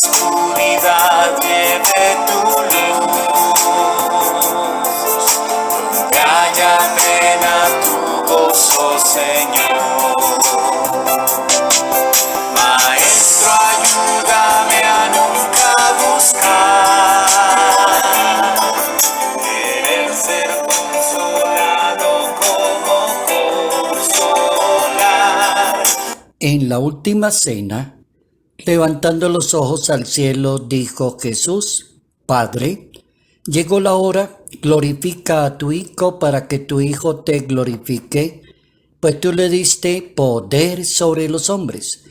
oscuridad lleve tu luz. Que haya plena tu gozo, Señor. Maestro, ayúdame a nunca buscar querer ser consolado como consolar. En la última cena, levantando los ojos al cielo, dijo Jesús: Padre, llegó la hora, glorifica a tu Hijo para que tu Hijo te glorifique, pues tú le diste poder sobre los hombres,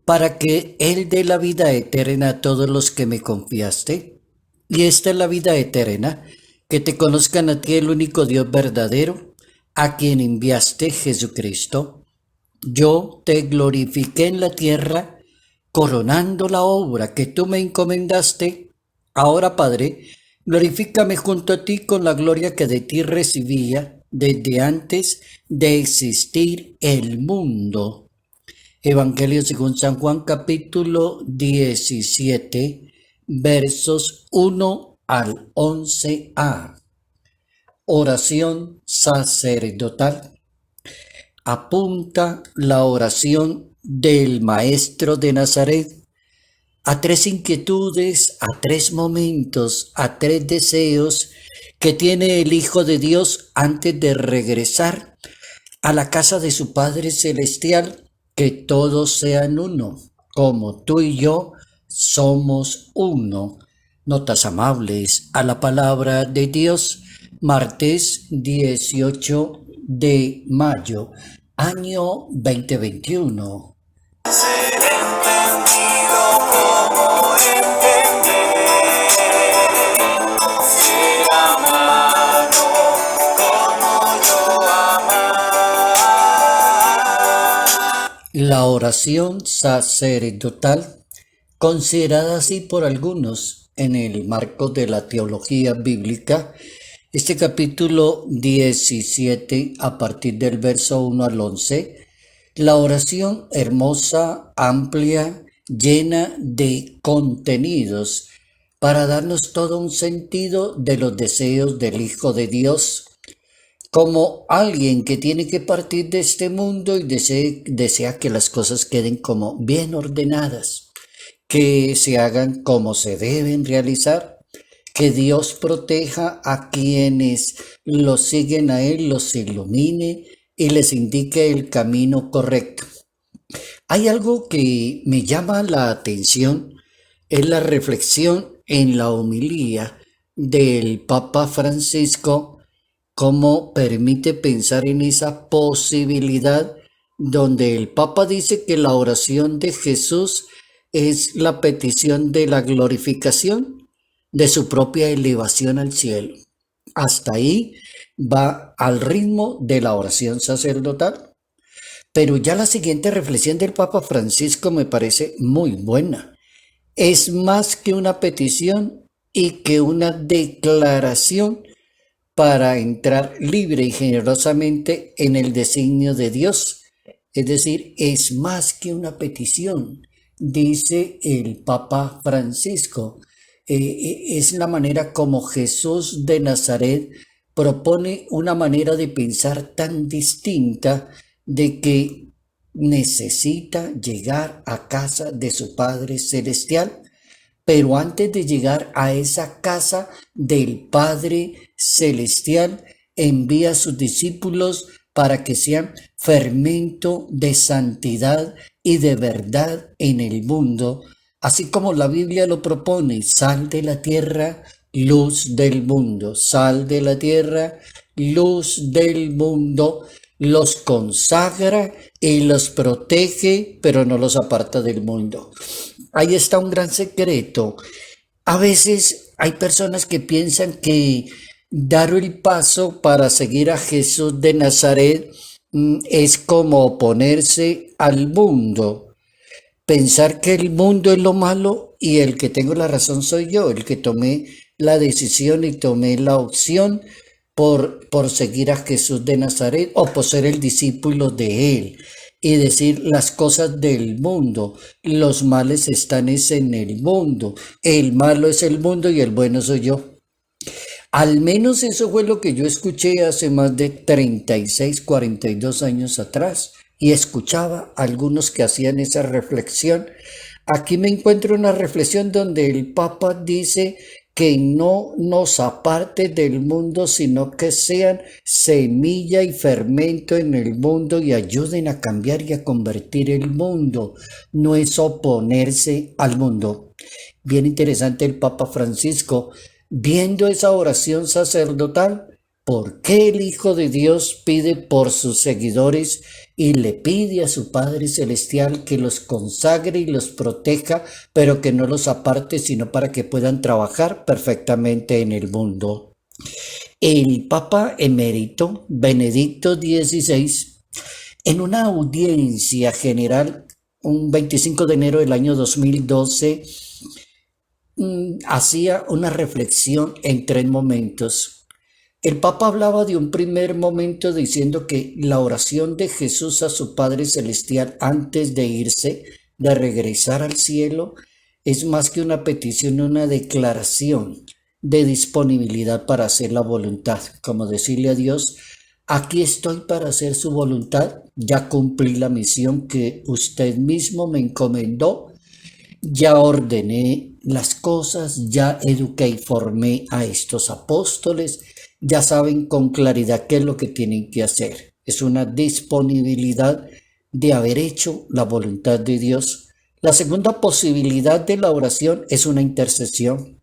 para que Él dé la vida eterna a todos los que me confiaste. Y esta es la vida eterna, que te conozcan a ti, el único Dios verdadero, a quien enviaste, Jesucristo. Yo te glorifiqué en la tierra, coronando la obra que tú me encomendaste. Ahora, Padre, glorifícame junto a ti con la gloria que de ti recibía desde antes de existir el mundo. Evangelio según San Juan, capítulo 17, versos 1 al 11a. Oración sacerdotal. Apunta la oración del Maestro de Nazaret a tres inquietudes, a tres momentos, a tres deseos que tiene el Hijo de Dios antes de regresar a la casa de su Padre Celestial, que todos sean uno, como tú y yo somos uno. Notas amables a la palabra de Dios, martes 18 de mayo, año 2021. Ser entendido como entender, ser amado como yo amar. La oración sacerdotal, considerada así por algunos en el marco de la teología bíblica, este capítulo 17, a partir del verso 1 al 11, la oración hermosa, amplia, llena de contenidos, para darnos todo un sentido de los deseos del Hijo de Dios, como alguien que tiene que partir de este mundo y desea que las cosas queden como bien ordenadas, que se hagan como se deben realizar. Que Dios proteja a quienes lo siguen a Él, los ilumine y les indique el camino correcto. Hay algo que me llama la atención, es la reflexión en la homilía del Papa Francisco, cómo permite pensar en esa posibilidad donde el Papa dice que la oración de Jesús es la petición de la glorificación, de su propia elevación al cielo. Hasta ahí va al ritmo de la oración sacerdotal. Pero ya la siguiente reflexión del Papa Francisco me parece muy buena. Es más que una petición y que una declaración para entrar libre y generosamente en el designio de Dios. Es decir, es más que una petición, dice el Papa Francisco. Es la manera como Jesús de Nazaret propone una manera de pensar tan distinta, de que necesita llegar a casa de su Padre Celestial, pero antes de llegar a esa casa del Padre Celestial, envía a sus discípulos para que sean fermento de santidad y de verdad en el mundo, así como la Biblia lo propone: sal de la tierra, luz del mundo, sal de la tierra, luz del mundo. Los consagra y los protege, pero no los aparta del mundo. Ahí está un gran secreto. A veces hay personas que piensan que dar el paso para seguir a Jesús de Nazaret es como oponerse al mundo. Pensar que el mundo es lo malo y el que tengo la razón soy yo, el que tomé la decisión y tomé la opción por seguir a Jesús de Nazaret o por ser el discípulo de él. y decir las cosas del mundo. Los males están es en el mundo. El malo es el mundo y el bueno soy yo. Al menos eso fue lo que yo escuché hace más de 36, 42 años atrás y escuchaba a algunos que hacían esa reflexión. Aquí me encuentro una reflexión donde el Papa dice que no nos aparte del mundo, sino que sean semilla y fermento en el mundo y ayuden a cambiar y a convertir el mundo. No es oponerse al mundo. Bien interesante el Papa Francisco, viendo esa oración sacerdotal, ¿por qué el Hijo de Dios pide por sus seguidores y le pide a su Padre Celestial que los consagre y los proteja, pero que no los aparte, sino para que puedan trabajar perfectamente en el mundo? El Papa emérito Benedicto XVI, en una audiencia general, un 25 de enero del año 2012, hacía una reflexión en tres momentos. El Papa hablaba de un primer momento diciendo que la oración de Jesús a su Padre Celestial antes de irse, de regresar al cielo, es más que una petición, una declaración de disponibilidad para hacer la voluntad, como decirle a Dios, aquí estoy para hacer su voluntad, ya cumplí la misión que usted mismo me encomendó, ya ordené las cosas, ya eduqué y formé a estos apóstoles, ya saben con claridad qué es lo que tienen que hacer. Es una disponibilidad de haber hecho la voluntad de Dios. La segunda posibilidad de la oración es una intercesión.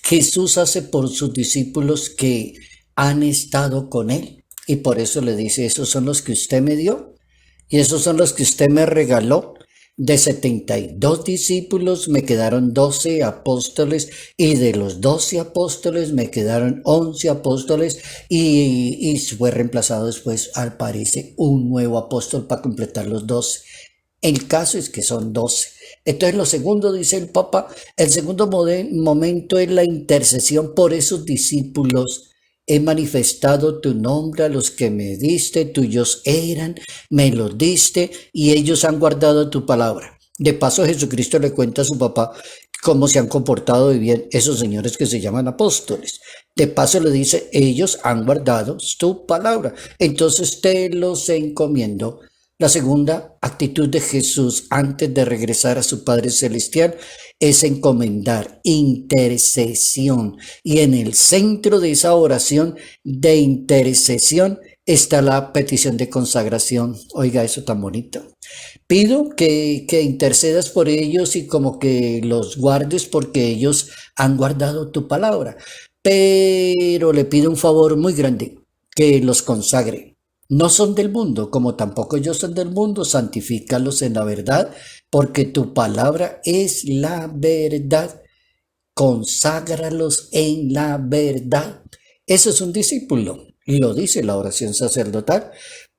Jesús hace por sus discípulos que han estado con él y por eso le dice, esos son los que usted me dio y esos son los que usted me regaló. De 72 discípulos me quedaron 12 apóstoles y de los 12 apóstoles me quedaron 11 apóstoles y fue reemplazado después, al parecer, un nuevo apóstol para completar los 12. El caso es que son 12. Entonces lo segundo, dice el Papa, el segundo momento es la intercesión por esos discípulos. He manifestado tu nombre a los que me diste, tuyos eran, me los diste y ellos han guardado tu palabra. De paso, Jesucristo le cuenta a su papá cómo se han comportado de bien esos señores que se llaman apóstoles. De paso le dice, ellos han guardado tu palabra, entonces te los encomiendo. La segunda actitud de Jesús antes de regresar a su Padre Celestial es encomendar, intercesión. Y en el centro de esa oración de intercesión está la petición de consagración. Oiga, eso tan bonito. Pido que intercedas por ellos y como que los guardes porque ellos han guardado tu palabra. Pero le pido un favor muy grande, que los consagre. No son del mundo, como tampoco ellos son del mundo, santifícalos en la verdad, porque tu palabra es la verdad. Conságralos en la verdad. Eso es un discípulo, y lo dice la oración sacerdotal.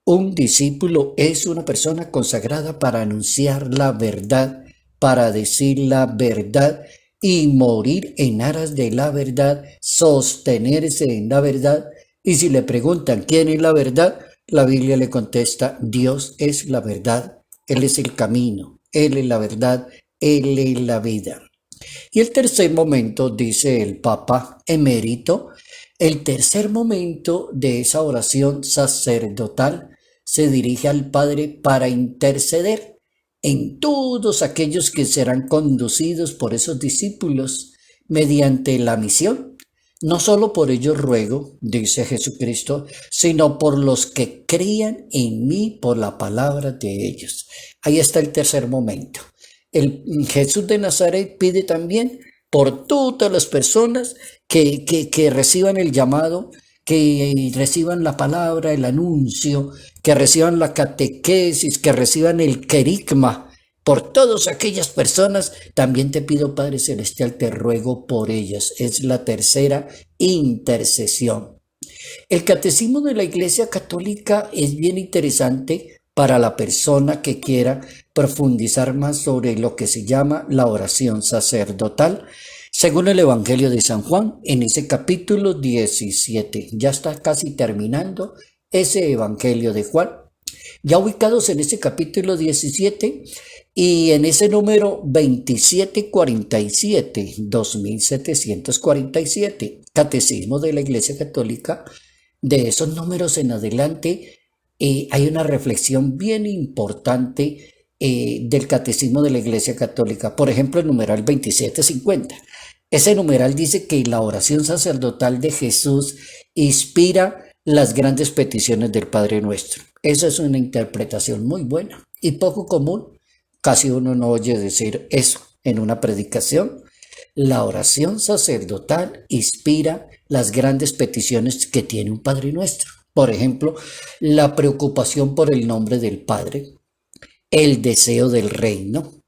Un discípulo es una persona consagrada para anunciar la verdad, para decir la verdad y morir en aras de la verdad, sostenerse en la verdad. Y si le preguntan quién es la verdad, la Biblia le contesta, Dios es la verdad, Él es el camino, Él es la verdad, Él es la vida. Y el tercer momento, dice el Papa emérito, el tercer momento de esa oración sacerdotal se dirige al Padre para interceder en todos aquellos que serán conducidos por esos discípulos mediante la misión. No solo por ellos ruego, dice Jesucristo, sino por los que crean en mí por la palabra de ellos. Ahí está el tercer momento. El Jesús de Nazaret pide también por todas las personas que reciban el llamado, que reciban la palabra, el anuncio, que reciban la catequesis, que reciban el querigma. Por todas aquellas personas, también te pido, Padre Celestial, te ruego por ellas. Es la tercera intercesión. El catecismo de la Iglesia Católica es bien interesante para la persona que quiera profundizar más sobre lo que se llama la oración sacerdotal, según el Evangelio de San Juan, en ese capítulo 17. Ya está casi terminando ese Evangelio de Juan. Ya ubicados en ese capítulo 17 y en ese número 2747, 2747, Catecismo de la Iglesia Católica, de esos números en adelante hay una reflexión bien importante del Catecismo de la Iglesia Católica. Por ejemplo, el numeral 2750. Ese numeral dice que la oración sacerdotal de Jesús inspira las grandes peticiones del Padre Nuestro. Esa es una interpretación muy buena y poco común. Casi uno no oye decir eso en una predicación. La oración sacerdotal inspira las grandes peticiones que tiene un Padre Nuestro. Por ejemplo, la preocupación por el nombre del Padre, el deseo del reino,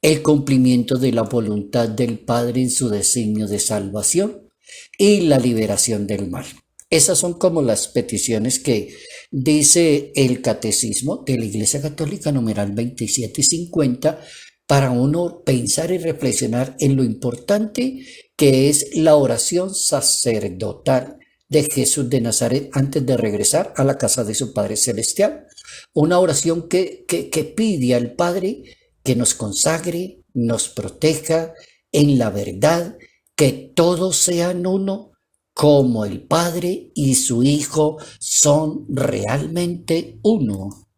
el cumplimiento de la voluntad del Padre en su designio de salvación y la liberación del mal. Esas son como las peticiones que dice el Catecismo de la Iglesia Católica, numeral 2750, para uno pensar y reflexionar en lo importante que es la oración sacerdotal de Jesús de Nazaret antes de regresar a la casa de su Padre Celestial. Una oración que pide al Padre que nos consagre, nos proteja en la verdad, que todos sean uno, como el Padre y su Hijo son realmente uno.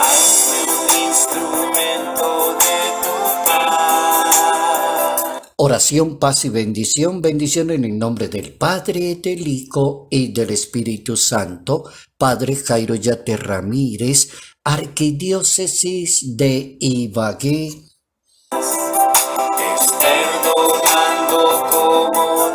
Hazme un instrumento de tu paz. Oración, paz y bendición. Bendición en el nombre del Padre, del Hijo y del Espíritu Santo. Padre Jairo Yate Ramírez, Arquidiócesis de Ibagué. Perdonando como